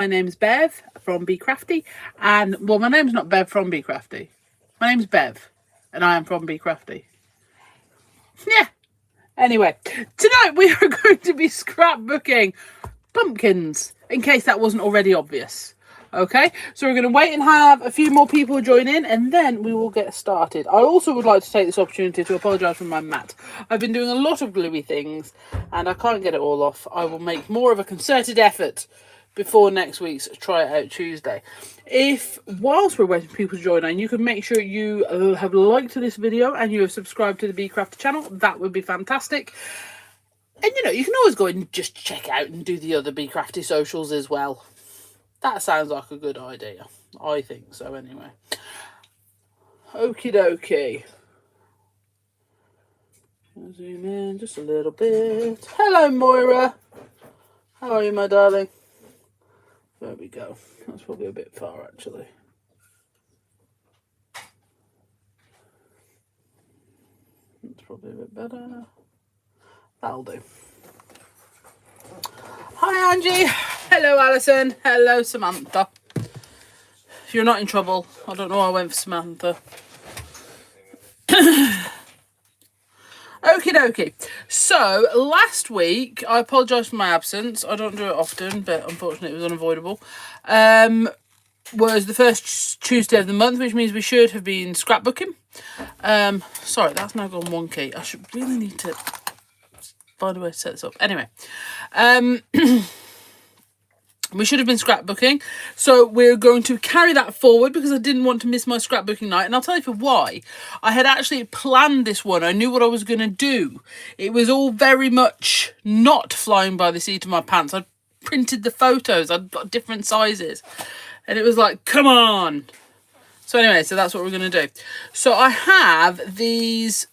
My name's Bev from Be Crafty, and well, my name's not Bev from Be Crafty. My name's Bev, and I am from Be Crafty. Yeah. Anyway, tonight we are going to be scrapbooking pumpkins, in case that wasn't already obvious. Okay, so we're going to wait and have a few more people join in, and then we will get started. I also would like to take this opportunity to apologise for my mat. I've been doing a lot of gluey things, and I can't get it all off. I will make more of a concerted effort before next week's Try It Out Tuesday. If, whilst we're waiting for people to join in, you can make sure you have liked this video and you have subscribed to the Be Crafty channel, that would be fantastic. And you know, you can always go and just check out and do the other Be Crafty socials as well. That sounds like a good idea. I think so anyway. Okie dokie. I'll zoom in just a little bit. Hello, Moira. How are you, my darling? There we go. That's probably a bit far, actually. That's probably a bit better. That'll do. Hi, Angie. Hello, Alison. Hello, Samantha. If you're not in trouble, I don't know why I went for Samantha. Okie dokie. So, last week, I apologise for my absence. I don't do it often, but unfortunately it was unavoidable. Was the first Tuesday of the month, which means we should have been scrapbooking. Sorry, that's now gone wonky. I should really need to find a way to set this up. Anyway, we should have been scrapbooking, so we're going to carry that forward because I didn't want to miss my scrapbooking night, and I'll tell you for why. I had actually planned this one. I knew what I was going to do. It was all very much not flying by the seat of my pants. I'd printed the photos. I'd got different sizes, and it was like, come on. So anyway, so that's what we're going to do. So I have these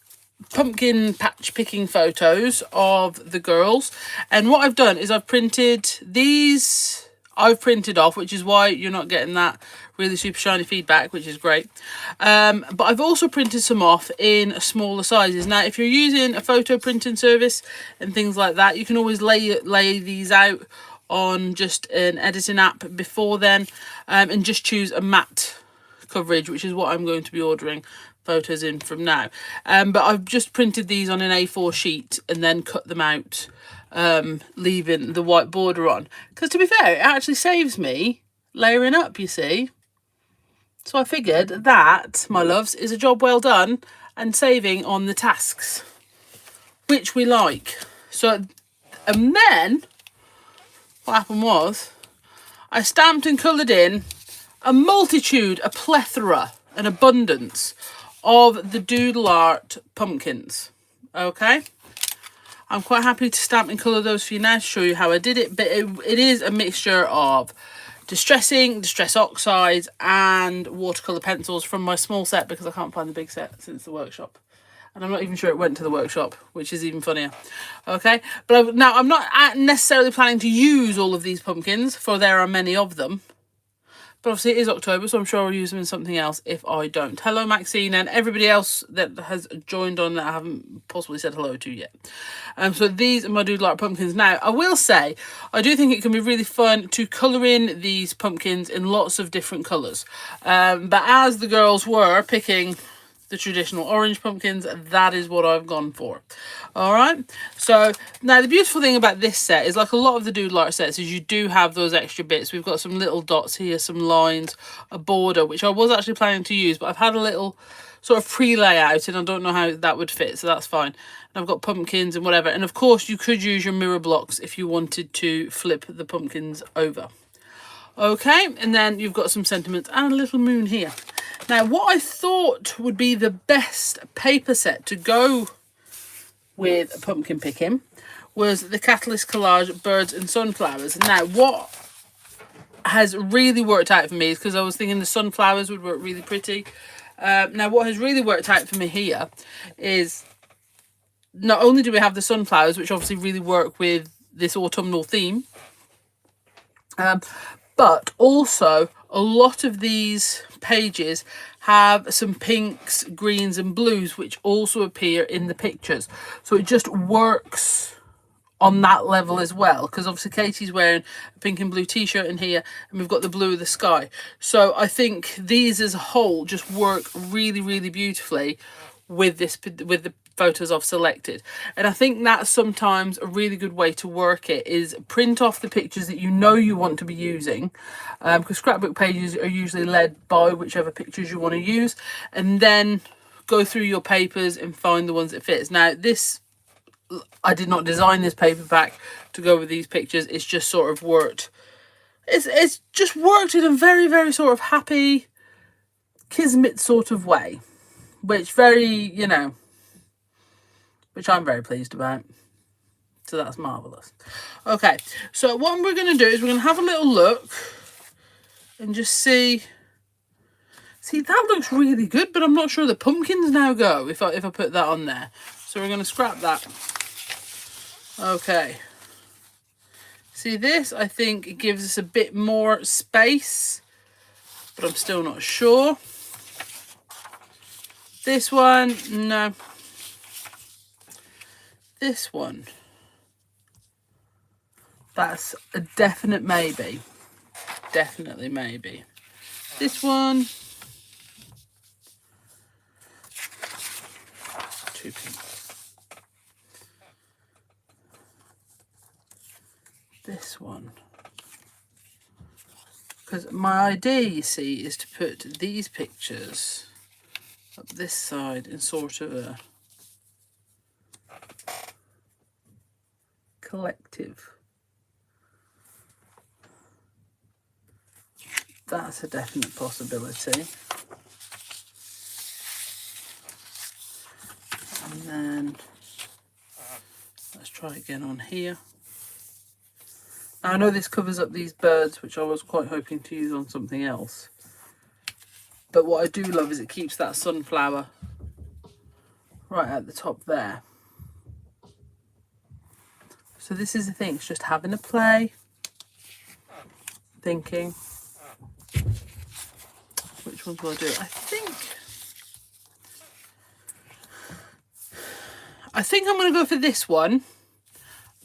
pumpkin patch picking photos of the girls, and what I've done is I've printed these. I've printed off, which is why you're not getting that really super shiny feedback, which is great. But I've also printed some off in smaller sizes. Now, if you're using a photo printing service and things like that, you can always lay these out on just an editing app before then, and just choose a matte coverage, which is what I'm going to be ordering photos in from now. But I've just printed these on an A4 sheet and then cut them out, leaving the white border on, because to be fair, it actually saves me layering up, you see. So I figured that, my loves, is a job well done and saving on the tasks, which we like. So, and then what happened was I stamped and coloured in a multitude, a plethora, an abundance of the doodle art pumpkins. Okay, I'm quite happy to stamp and colour those for you now to show you how I did it, but it is a mixture of distress ink, distress oxides and watercolour pencils from my small set, because I can't find the big set since the workshop, and I'm not even sure it went to the workshop, which is even funnier. Okay, but now I'm not necessarily planning to use all of these pumpkins, for there are many of them. But obviously it is October, so I'm sure I'll use them in something else if I don't. Hello, Maxine, and everybody else that has joined on that I haven't possibly said hello to yet. So these are my doodle art pumpkins. Now, I will say, I do think it can be really fun to colour in these pumpkins in lots of different colours. But as the girls were picking the traditional orange pumpkins, that is what I've gone for. All right, so now the beautiful thing about this set is, like a lot of the doodle art sets, is you do have those extra bits. We've got some little dots here, some lines, a border, which I was actually planning to use, but I've had a little sort of pre-layout and I don't know how that would fit, so that's fine. And I've got pumpkins and whatever, and of course you could use your mirror blocks if you wanted to flip the pumpkins over. Okay, and then you've got some sentiments and a little moon here. Now, what I thought would be the best paper set to go with pumpkin picking was the Catalyst Collage Birds and Sunflowers. Now, what has really worked out for me is, because I was thinking the sunflowers would work really pretty. Now, what has really worked out for me here is, not only do we have the sunflowers, which obviously really work with this autumnal theme, but also a lot of these pages have some pinks, greens and blues, which also appear in the pictures. So it just works on that level as well, because obviously Katie's wearing a pink and blue t-shirt in here, and we've got the blue of the sky. So I think these as a whole just work really, really beautifully with this, with the photos I've selected. And I think that's sometimes a really good way to work it, is print off the pictures that you know you want to be using, because scrapbook pages are usually led by whichever pictures you want to use, and then go through your papers and find the ones that fits. Now this, I did not design this paperback to go with these pictures. It's just sort of worked. It's just worked in a very, very sort of happy, kismet sort of way, which very, you know, which I'm very pleased about. So that's marvellous. Okay, so what we're going to do is we're going to have a little look and just see. See, that looks really good, but I'm not sure the pumpkins now go if I put that on there. So we're going to scrap that. Okay. See, this, I think, it gives us a bit more space, but I'm still not sure. This one, no. This one, that's a definite maybe. Definitely maybe. This one, too pink. This one, because my idea, you see, is to put these pictures up this side in sort of a collective. That's a definite possibility. And then let's try again on here. Now, I know this covers up these birds, which I was quite hoping to use on something else. But what I do love is it keeps that sunflower right at the top there. So this is the thing, it's just having a play, thinking, which ones will I do? I think I'm going to go for this one.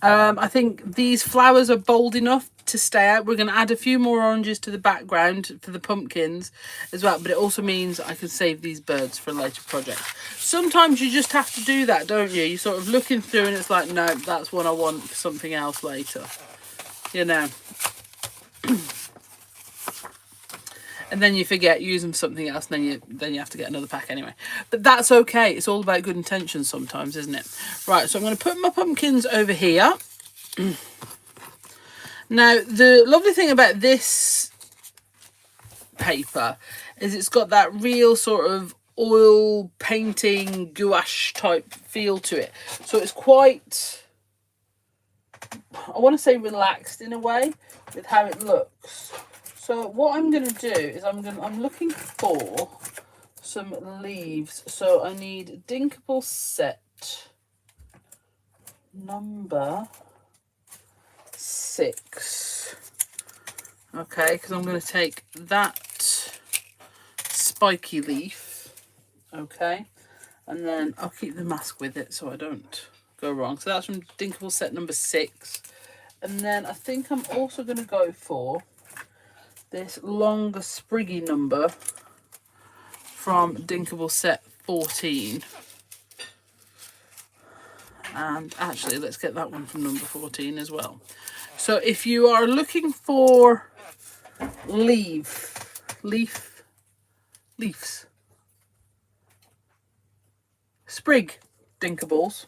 I think these flowers are bold enough to stay out. We're going to add a few more oranges to the background for the pumpkins as well, but it also means I can save these birds for a later project. Sometimes you just have to do that, don't you? You're sort of looking through and it's like, no, that's what I want for something else later, you know. And then you forget, use them for something else, and then you have to get another pack anyway. But that's okay. It's all about good intentions sometimes, isn't it? Right, so I'm going to put my pumpkins over here. Now, the lovely thing about this paper is it's got that real sort of oil painting gouache type feel to it. So it's quite, I want to say relaxed in a way with how it looks. So what I'm going to do is I'm looking for some leaves. So I need Dinkable set number 6. Okay, because I'm going to take that spiky leaf. Okay, and then I'll keep the mask with it so I don't go wrong. So that's from Dinkable set number 6. And then I think I'm also going to go for this longer spriggy number from Dinkable set 14. And actually, let's get that one from number 14 as well. So if you are looking for leaves, sprig Dinkables,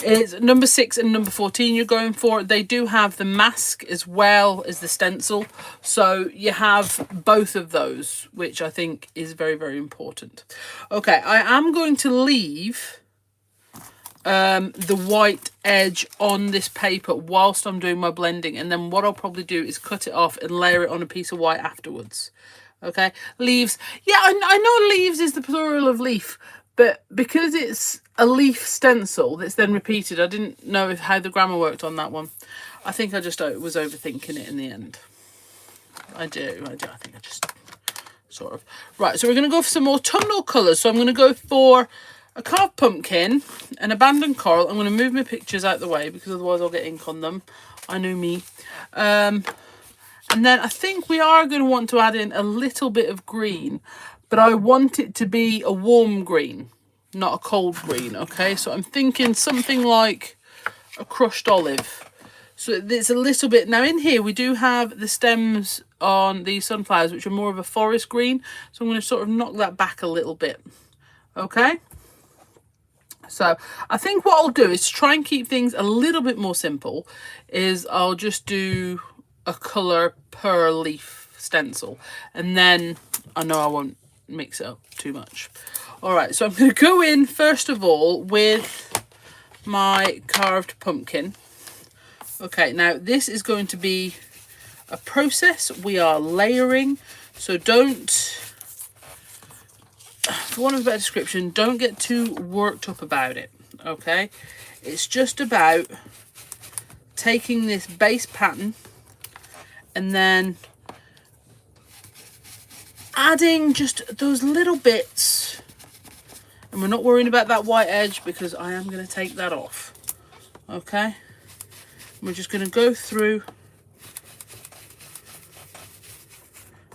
it's number 6 and number 14 you're going for. They do have the mask as well as the stencil, so you have both of those, which I think is very, very important. Okay, I am going to leave the white edge on this paper whilst I'm doing my blending, and then what I'll probably do is cut it off and layer it on a piece of white afterwards. Okay, leaves, yeah, I know leaves is the plural of leaf, but because it's a leaf stencil that's then repeated, I didn't know how the grammar worked on that one. I think I just was overthinking it in the end. I think I just sort of. Right, so we're going to go for some more autumnal colours. So I'm going to go for a carved pumpkin, an abandoned coral. I'm going to move my pictures out the way because otherwise I'll get ink on them. I know me. And then I think we are going to want to add in a little bit of green, but I want it to be a warm green, not a cold green, okay? So I'm thinking something like a crushed olive. So it's a little bit... Now in here we do have the stems on these sunflowers, which are more of a forest green. So I'm going to sort of knock that back a little bit, okay? So I think what I'll do is try and keep things a little bit more simple, is I'll just do a colour per leaf stencil. And then I know I won't mix it up too much. All right, so I'm going to go in first of all with my carved pumpkin. Okay, now this is going to be a process. We are layering, so don't, for want of a better description, don't get too worked up about it, okay? It's just about taking this base pattern and then adding just those little bits. And we're not worrying about that white edge because I am going to take that off, okay? We're just going to go through.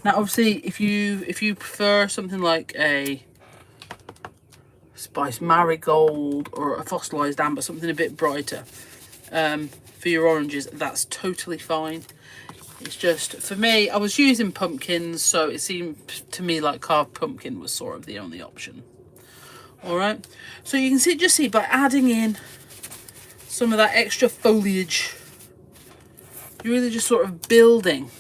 Now obviously if you prefer something like a spice marigold or a fossilized amber, something a bit brighter for your oranges, that's totally fine. It's just, for me, I was using pumpkins, so it seemed to me like carved pumpkin was sort of the only option. All right, so you can see, just see by adding in some of that extra foliage, you're really just sort of building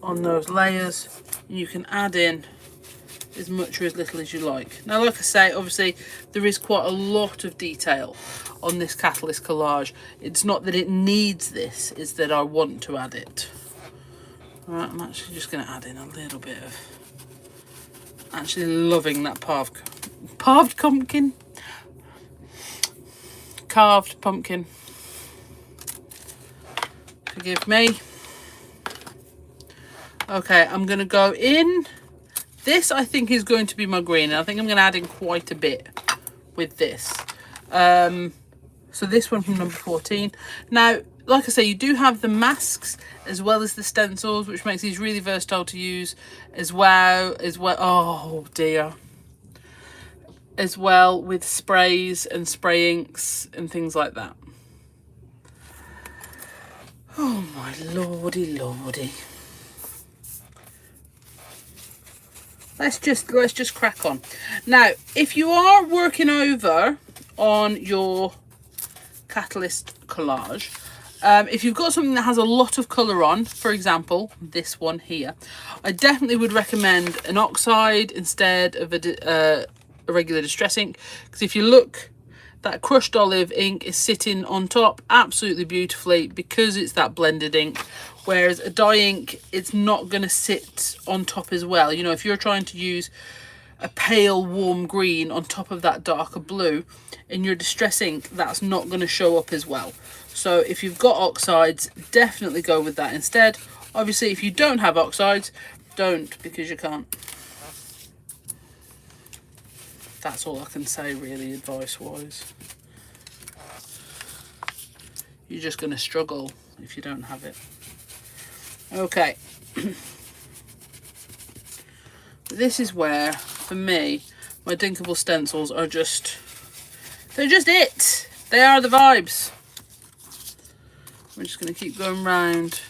on those layers. You can add in as much or as little as you like. Now, like I say, obviously there is quite a lot of detail on this catalyst collage. It's not that it needs this, it's that I want to add it. All right, I'm actually just going to add in a little bit of, actually loving that carved pumpkin. Forgive me. Okay, I'm going to go in. This, I think, is going to be my green. And I think I'm going to add in quite a bit with this. So this one from number 14. Now, like I say, you do have the masks as well as the stencils, which makes these really versatile to use as well. Oh, dear. As well with sprays and spray inks and things like that. Oh, my lordy, lordy. Let's just crack on. Now, if you are working over on your catalyst collage, if you've got something that has a lot of colour on, for example, this one here, I definitely would recommend an oxide instead of a regular distress ink, because if you look, that crushed olive ink is sitting on top absolutely beautifully because it's that blended ink. Whereas a dye ink, it's not going to sit on top as well. You know, if you're trying to use a pale warm green on top of that darker blue in your distress ink, that's not going to show up as well. So if you've got oxides, definitely go with that instead. Obviously, if you don't have oxides, don't, because you can't. That's all I can say, really, advice-wise. You're just going to struggle if you don't have it. Okay. This is where, for me, my Dinkable stencils are just... They're just it. They are the vibes. We're just going to keep going round.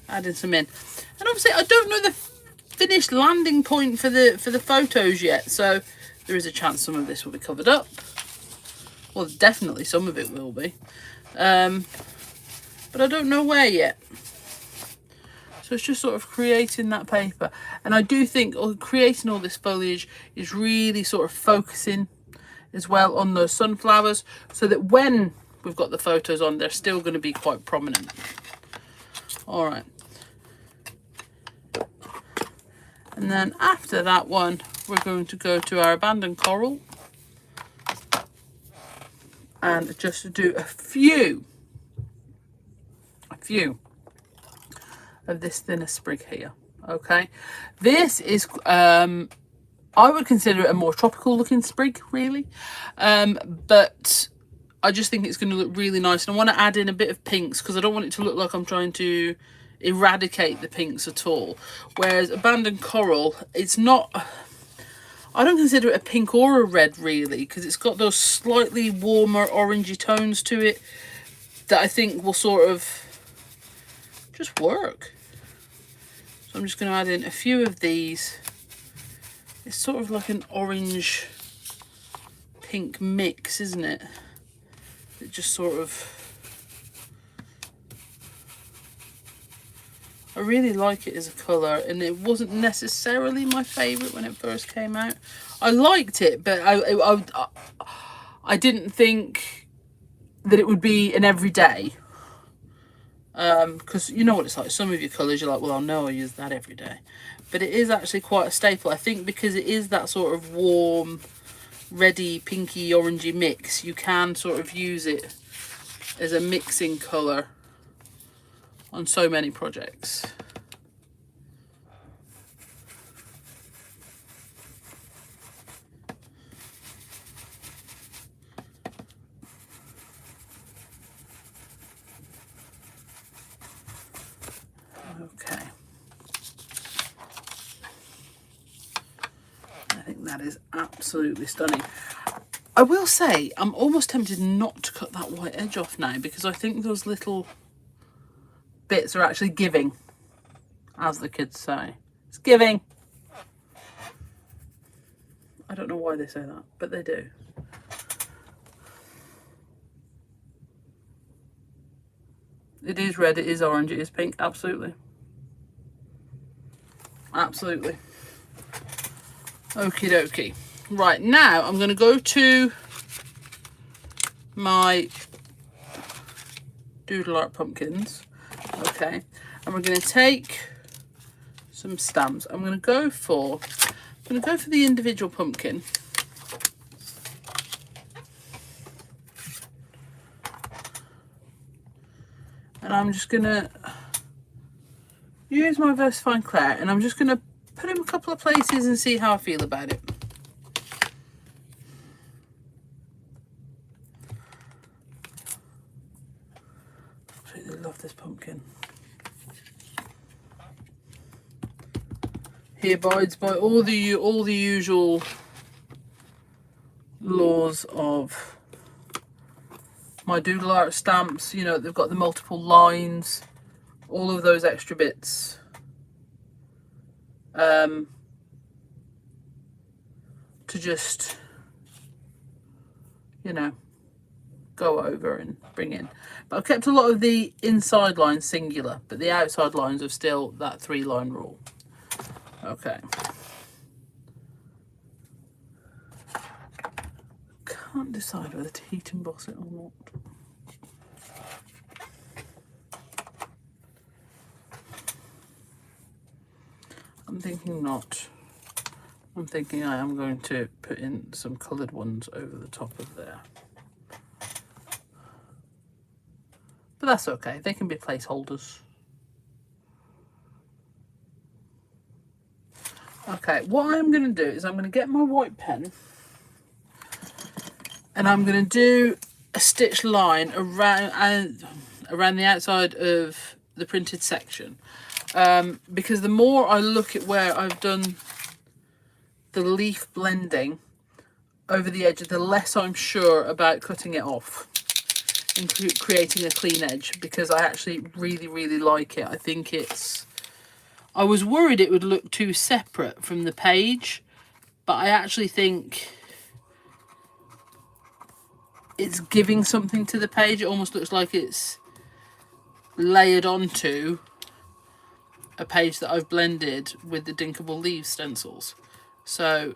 Adding some in. And obviously, I don't know the finished landing point for the photos yet, so there is a chance some of this will be covered up. Well, definitely some of it will be, but I don't know where yet. So it's just sort of creating that paper, and I do think creating all this foliage is really sort of focusing as well on those sunflowers, so that when we've got the photos on, they're still going to be quite prominent. All right. And then after that one, we're going to go to our abandoned coral and just do a few of this thinner sprig here. Okay, this is I would consider it a more tropical looking sprig, really, but I just think it's going to look really nice. And I want to add in a bit of pinks because I don't want it to look like I'm trying to eradicate the pinks at all. Whereas abandoned coral, it's not, I don't consider it a pink or a red really, because it's got those slightly warmer orangey tones to it that I think will sort of just work. So I'm just going to add in a few of these. It's sort of like an orange pink mix, isn't it? It just sort of, I really like it as a colour, and it wasn't necessarily my favourite when it first came out. I liked it, but I didn't think that it would be an everyday. Because you know what it's like, some of your colours you're like, well, I know I use that every day. But it is actually quite a staple, I think, because it is that sort of warm, reddy, pinky, orangey mix. You can sort of use it as a mixing colour on so many projects. Okay. I think that is absolutely stunning. I will say, I'm almost tempted not to cut that white edge off now, because I think those little bits are actually giving, as the kids say. It's giving. I don't know why they say that, but they do. It is red, it is orange, it is pink, absolutely. Absolutely. Okie dokie. Right, now I'm going to go to my doodle art pumpkins. Okay, and we're going to take some stamps. I'm going to go for the individual pumpkin. And I'm just going to use my VersaFine Claire, and I'm just going to put him a couple of places and see how I feel about it. Absolutely love this pumpkin. He abides by all the usual laws of my doodle art stamps. You know, they've got the multiple lines, all of those extra bits. To just, you know, go over and bring in. But I've kept a lot of the inside lines singular, but the outside lines are still that 3-line rule. Okay. Can't decide whether to heat emboss it or not. I'm thinking not. I'm thinking I am going to put in some coloured ones over the top of there. But that's okay, they can be placeholders. Okay, what I'm going to do is I'm going to get my white pen, and I'm going to do a stitch line around the outside of the printed section. Because the more I look at where I've done the leaf blending over the edge, the less I'm sure about cutting it off and creating a clean edge, because I actually really, really like it. I think it's, I was worried it would look too separate from the page, but I actually think it's giving something to the page. It almost looks like it's layered onto a page that I've blended with the Dinkable Leaves stencils. So,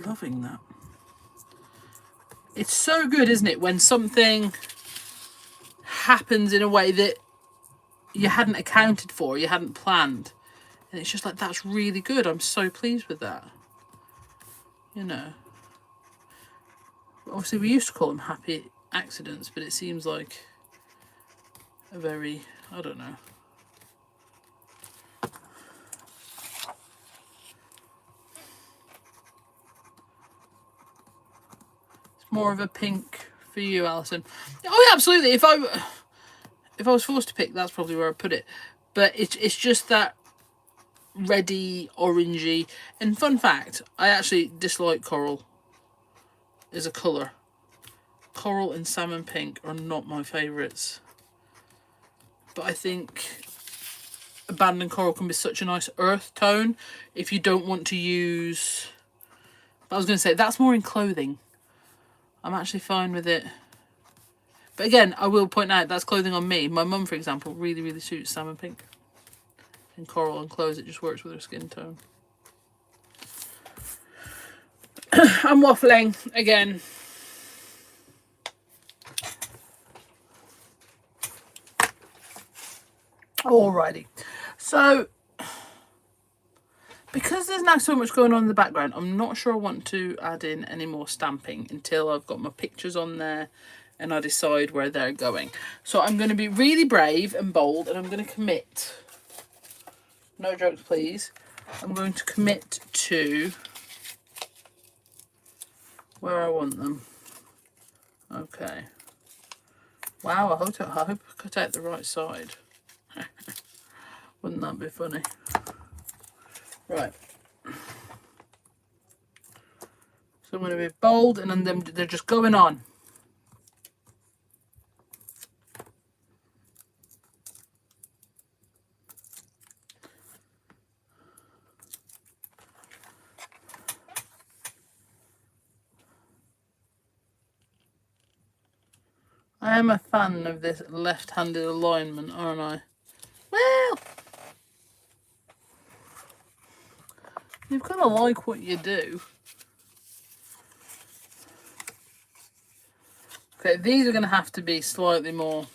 loving that. It's so good, isn't it, when something happens in a way that you hadn't accounted for, you hadn't planned. And it's just like, that's really good. I'm so pleased with that. You know. Obviously, we used to call them happy accidents, but it seems like a very I don't know. It's more of a pink for you, Alison. Oh, yeah, absolutely. If I was forced to pick, that's probably where I'd put it. But it's just that reddy, orangey. And fun fact, I actually dislike coral as a colour. Coral and salmon pink are not my favourites. But I think abandoned coral can be such a nice earth tone if you don't want to use... But I was going to say, that's more in clothing. I'm actually fine with it. But again, I will point out, that's clothing on me. My mum, for example, really, really suits salmon pink. In coral and clothes, it just works with her skin tone. I'm waffling again. Alrighty. So, because there's now so much going on in the background, I'm not sure I want to add in any more stamping until I've got my pictures on there and I decide where they're going. So I'm going to be really brave and bold, and I'm going to commit. No jokes, please. I'm going to commit to where I want them. Okay. Wow, I hope I cut out the right side. Wouldn't that be funny? Right. So I'm going to be bold, and then they're just going on. I am a fan of this left-handed alignment, aren't I? Well, you've got to like what you do. Okay, these are going to have to be slightly more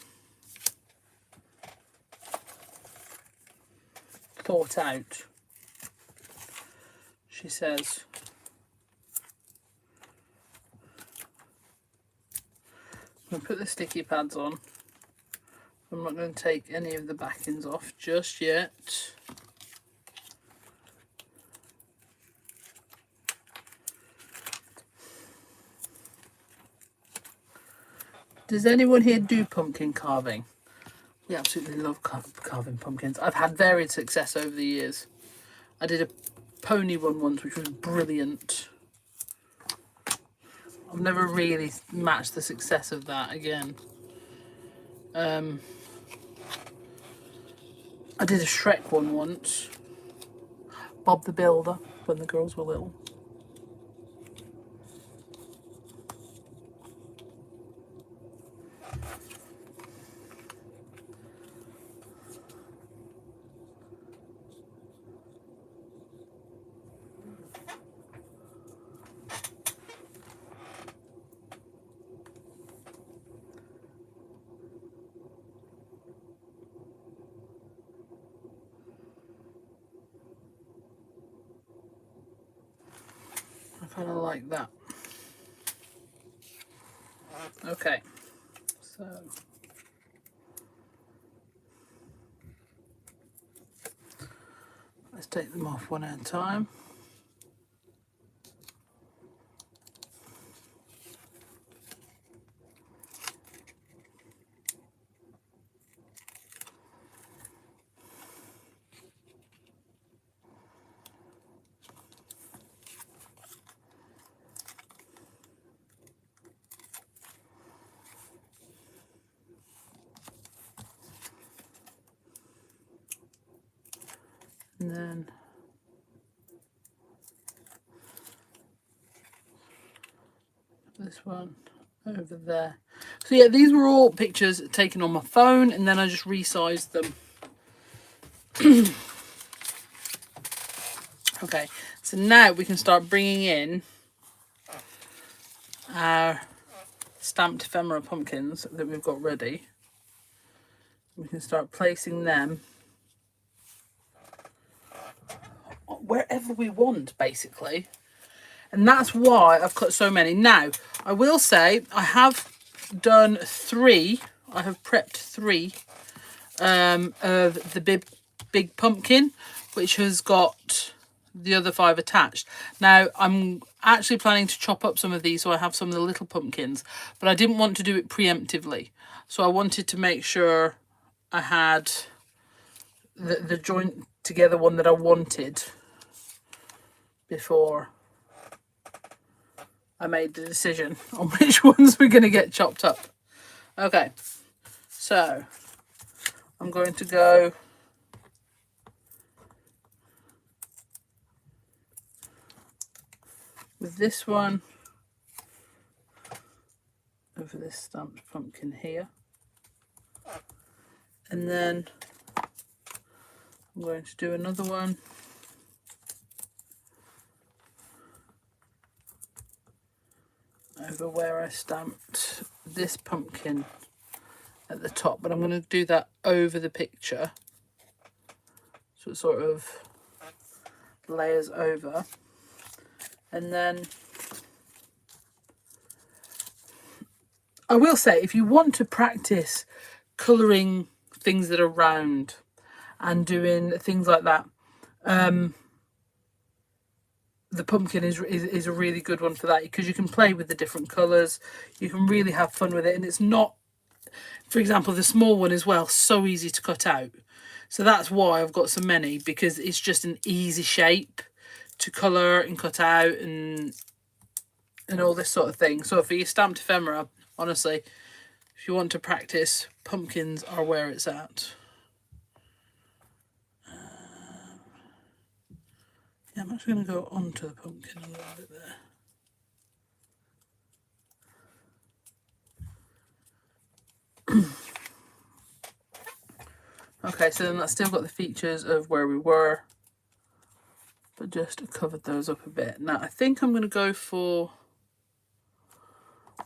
thought out, she says. I'm going to put the sticky pads on. I'm not going to take any of the backings off just yet. Does anyone here do pumpkin carving? We absolutely love carving pumpkins. I've had varied success over the years. I did a pony one once, which was brilliant. I've never really matched the success of that again. I did a Shrek one once. Bob the Builder, when the girls were little. I kind of like that. Okay, so let's take them off one at a time. And then this one over there. So yeah, these were all pictures taken on my phone, and then I just resized them. Okay, so now we can start bringing in our stamped ephemera pumpkins that we've got ready. We can start placing them wherever we want, basically. And that's why I've cut so many. Now, I will say I have done 3. I have prepped 3 of the big pumpkin, which has got the other 5 attached. Now I'm actually planning to chop up some of these so I have some of the little pumpkins, but I didn't want to do it preemptively, so I wanted to make sure I had the joint together one that I wanted before I made the decision on which ones we're going to get chopped up. Okay, so I'm going to go with this one over this stamped pumpkin here, and then I'm going to do another one over where I stamped this pumpkin at the top, but I'm going to do that over the picture so it sort of layers over. And then I will say, if you want to practice colouring things that are round and doing things like that, the pumpkin is a really good one for that, because you can play with the different colours, you can really have fun with it, and it's not, for example, the small one as well, so easy to cut out. So that's why I've got so many, because it's just an easy shape to colour and cut out and all this sort of thing. So for your stamped ephemera, honestly, if you want to practice, pumpkins are where it's at. Yeah, I'm actually going to go onto the pumpkin a little bit there. Okay, so then that's still got the features of where we were, but just covered those up a bit. Now I think I'm going to go for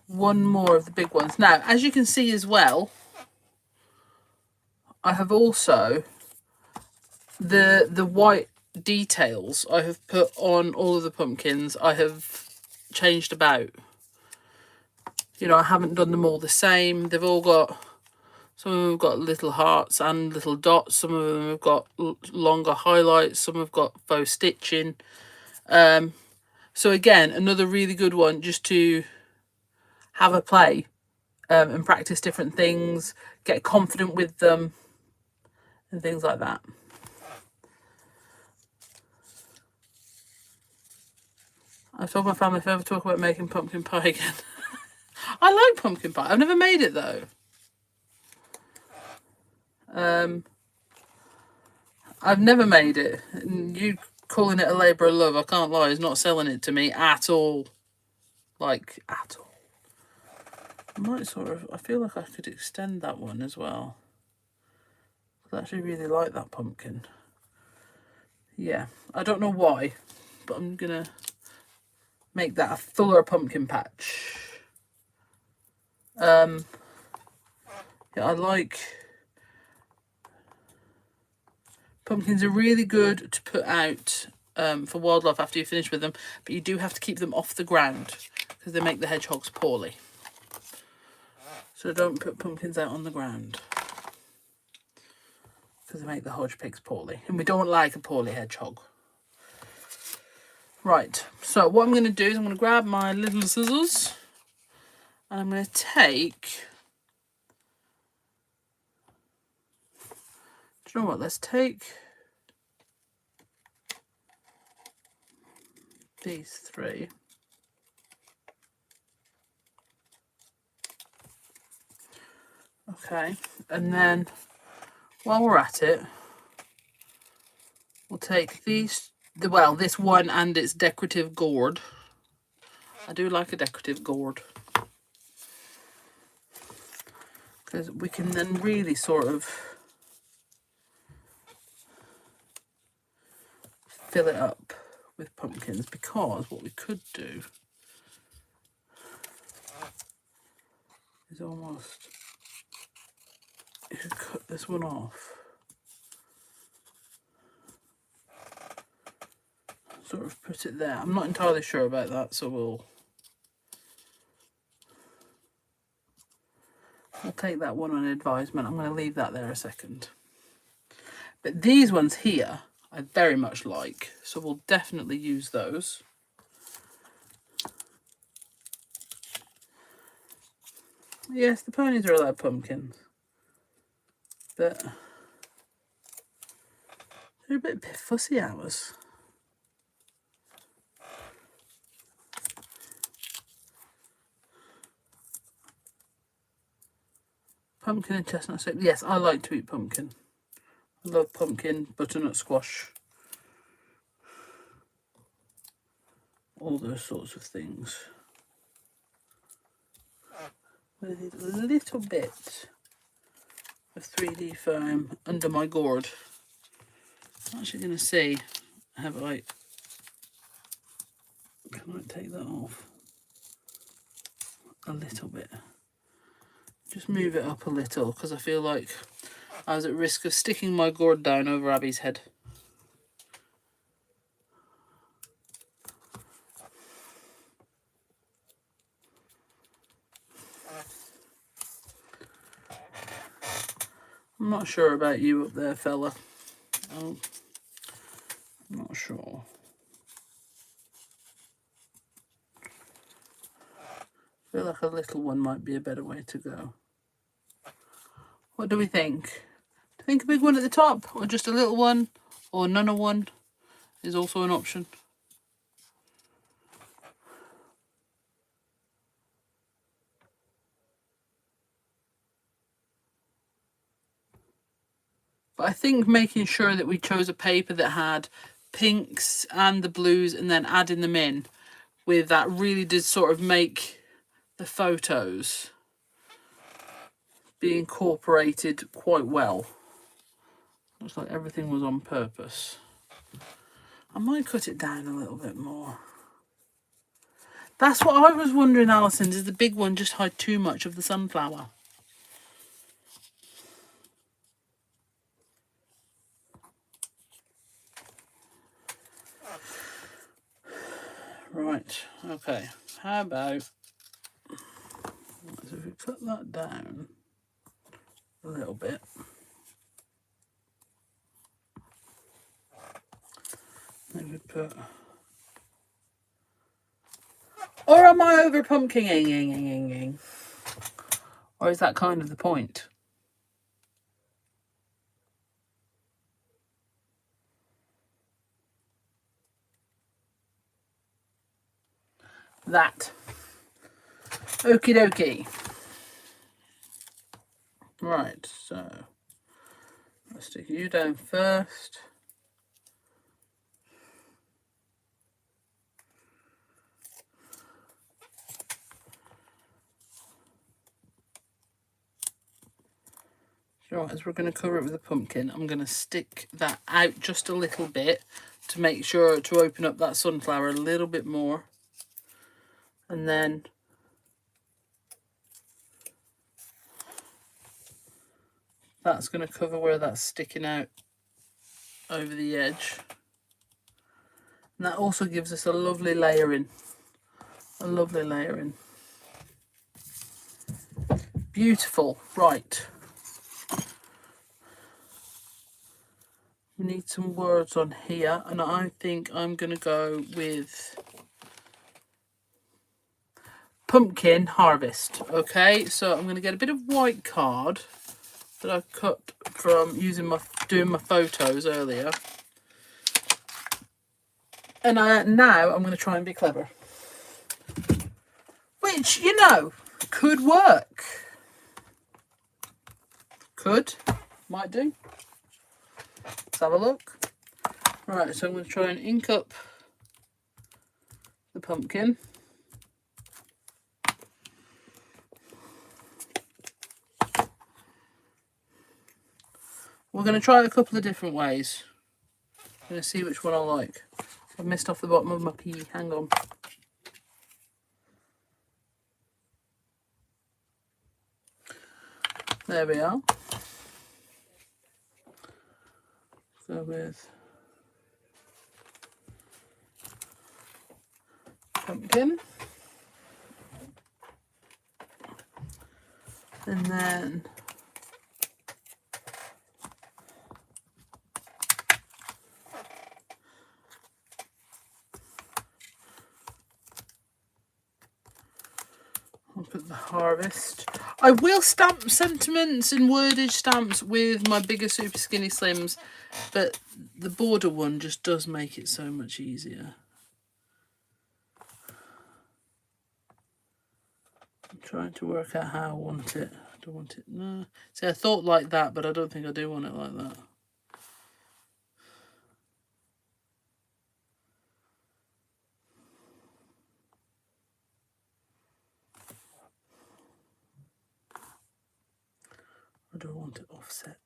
one more of the big ones. Now, as you can see as well, I have also the white details I have put on all of the pumpkins. I have changed about. You know, I haven't done them all the same. They've all got, some of them have got little hearts and little dots. Some of them have got longer highlights. Some have got faux stitching. So again, another really good one just to have a play and practice different things, get confident with them and things like that. I've told my family if I ever talk about making pumpkin pie again. I like pumpkin pie. I've never made it though. I've never made it. And you calling it a labour of love, I can't lie, is not selling it to me at all. Like, at all. I might sort of, I feel like I could extend that one as well. I actually really like that pumpkin. Yeah, I don't know why, but I'm going to make that a fuller pumpkin patch. Yeah, I like... Pumpkins are really good to put out for wildlife after you finish with them, but you do have to keep them off the ground because they make the hedgehogs poorly. So don't put pumpkins out on the ground because they make the hodge pigs poorly, and we don't like a poorly hedgehog. Right, so what I'm going to do is I'm going to grab my little scissors and I'm going to take... Do you know what? Let's take these 3. Okay, and then while we're at it, we'll take these, well, this one and its decorative gourd. I do like a decorative gourd, because we can then really sort of fill it up with pumpkins, because what we could do is almost, you could cut this one off, sort of put it there. I'm not entirely sure about that, so we'll I'll take that one on advisement. I'm going to leave that there a second. But these ones here, I very much like. So we'll definitely use those. Yes, the ponies are allowed pumpkins. But they're a bit fussy hours. Pumpkin and chestnut soup. Yes, I like to eat pumpkin. I love pumpkin, butternut squash. All those sorts of things. With a little bit of 3D foam under my gourd. I'm actually going to see, can I take that off a little bit? Just move it up a little, because I feel like I was at risk of sticking my gourd down over Abby's head. I'm not sure about you up there, fella. Oh, I'm not sure. I feel like a little one might be a better way to go. What do we think? Do you think a big one at the top, or just a little one, or none of one is also an option? But I think making sure that we chose a paper that had pinks and the blues and then adding them in with that really did sort of make the photos be incorporated quite well. Looks like everything was on purpose. I might cut it down a little bit more. That's what I was wondering, Alison. Does the big one just hide too much of the sunflower? Right, okay. How about, so if we cut that down a little bit. Maybe put... Or am I over pumpkining? Or is that kind of the point? That. Okie dokie. Right, so let's stick you down first. So as we're going to cover it with a pumpkin, I'm going to stick that out just a little bit to make sure to open up that sunflower a little bit more. And then that's going to cover where that's sticking out over the edge. And that also gives us a lovely layering. A lovely layering. Beautiful. Right. We need some words on here, and I think I'm going to go with pumpkin harvest. Okay, so I'm going to get a bit of white card that I cut from doing my photos earlier, and now I'm going to try and be clever, which, you know, could work. Might do. Let's have a look. Right, so I'm going to try and ink up the pumpkin. We're going to try it a couple of different ways. I'm going to see which one I like. I've missed off the bottom of my pea. Hang on. There we are. Go with pumpkin. And then I'll put the harvest. I will stamp sentiments and wordage stamps with my bigger Super Skinny Slims, but the border one just does make it so much easier. I'm trying to work out how I want it. I don't want it. No. See, I thought like that, but I don't think I do want it like that. I don't want it offset.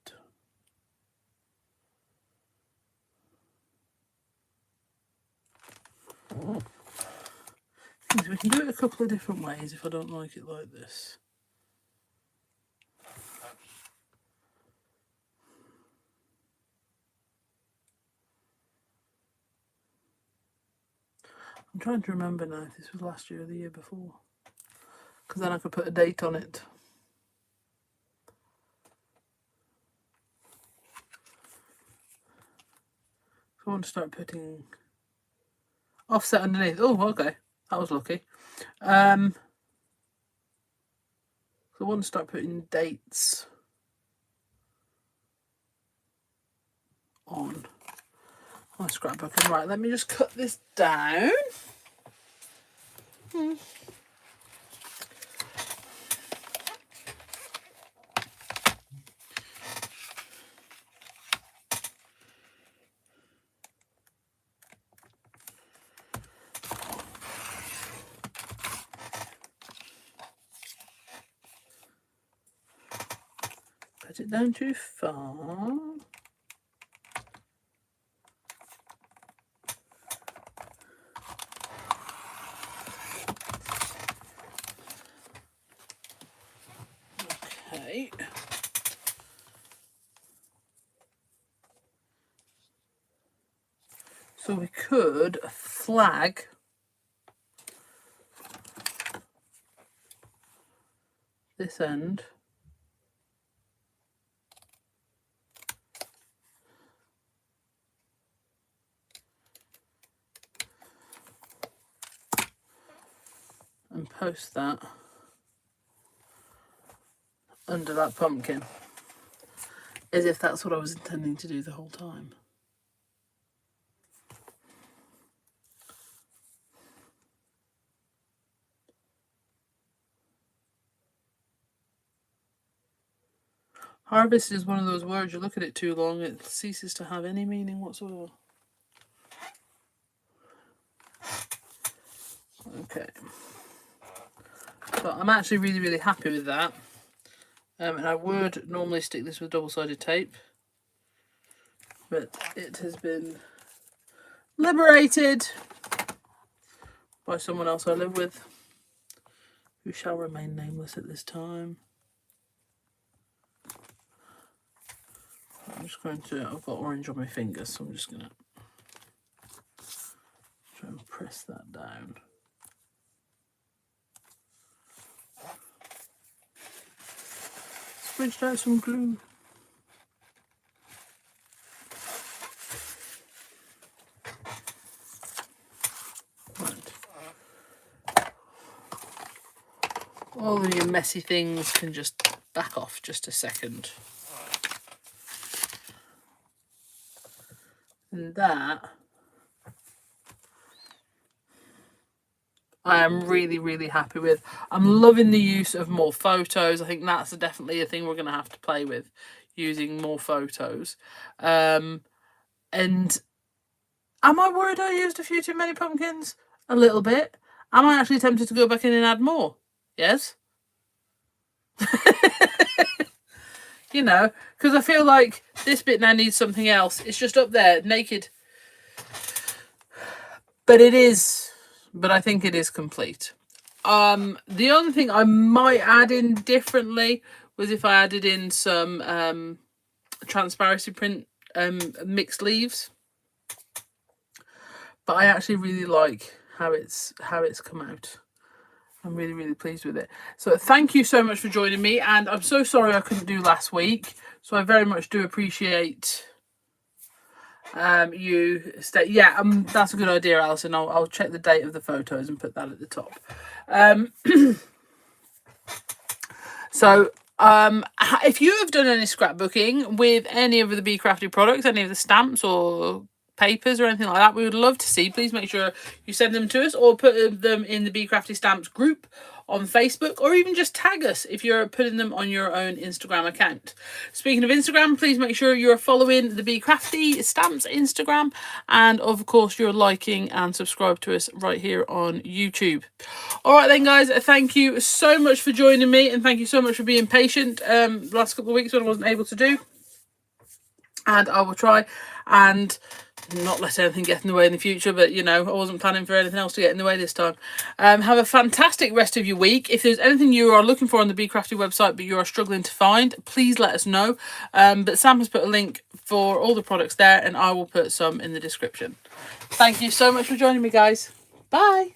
We can do it a couple of different ways if I don't like it like this. I'm trying to remember now if this was last year or the year before, because then I could put a date on it. So I want to start putting offset underneath. Oh, okay, that was lucky. So I want to start putting dates on my scrapbook. And right, let me just cut this down. Cut it down too far. Okay. So we could flag this end and post that under that pumpkin, as if that's what I was intending to do the whole time. Harvest is one of those words, you look at it too long, it ceases to have any meaning whatsoever. Okay. So I'm actually really happy with that. And I would normally stick this with double-sided tape, but it has been liberated by someone else I live with, who shall remain nameless at this time. I'm just going to, I've got orange on my fingers, so I'm just going to try and press that down. Spridged out some glue. Right. All of your messy things can just back off just a second. And that I am really happy with. I'm loving the use of more photos. I think that's definitely a thing we're going to have to play with, using more photos. And am I worried I used a few too many pumpkins? A little bit. Am I actually tempted to go back in and add more? Yes. You know, because I feel like this bit now needs something else. It's just up there, naked. But it is, but I think it is complete. The only thing I might add in differently was if I added in some transparency print mixed leaves. But I actually really like how it's come out. I'm really, really pleased with it. So thank you so much for joining me. And I'm so sorry I couldn't do last week. So I very much do appreciate you stay. Yeah, that's a good idea, Alison. I'll check the date of the photos and put that at the top. So if you have done any scrapbooking with any of the Be Crafty products, any of the stamps or papers or anything like that, we would love to see. Please make sure you send them to us or put them in the Be Crafty Stamps group on Facebook, or even just tag us if you're putting them on your own Instagram account. Speaking of Instagram, please make sure you're following the Be Crafty Stamps Instagram, and of course you're liking and subscribe to us right here on YouTube. All right then, guys, thank you so much for joining me, and thank you so much for being patient the last couple of weeks when I wasn't able to do. And I will try and not let anything get in the way in the future, but you know, I wasn't planning for anything else to get in the way this time. Have a fantastic rest of your week. If there's anything you are looking for on the Be Crafty website but you are struggling to find, please let us know. But Sam has put a link for all the products there, and I will put some in the description. Thank you so much for joining me, guys. Bye.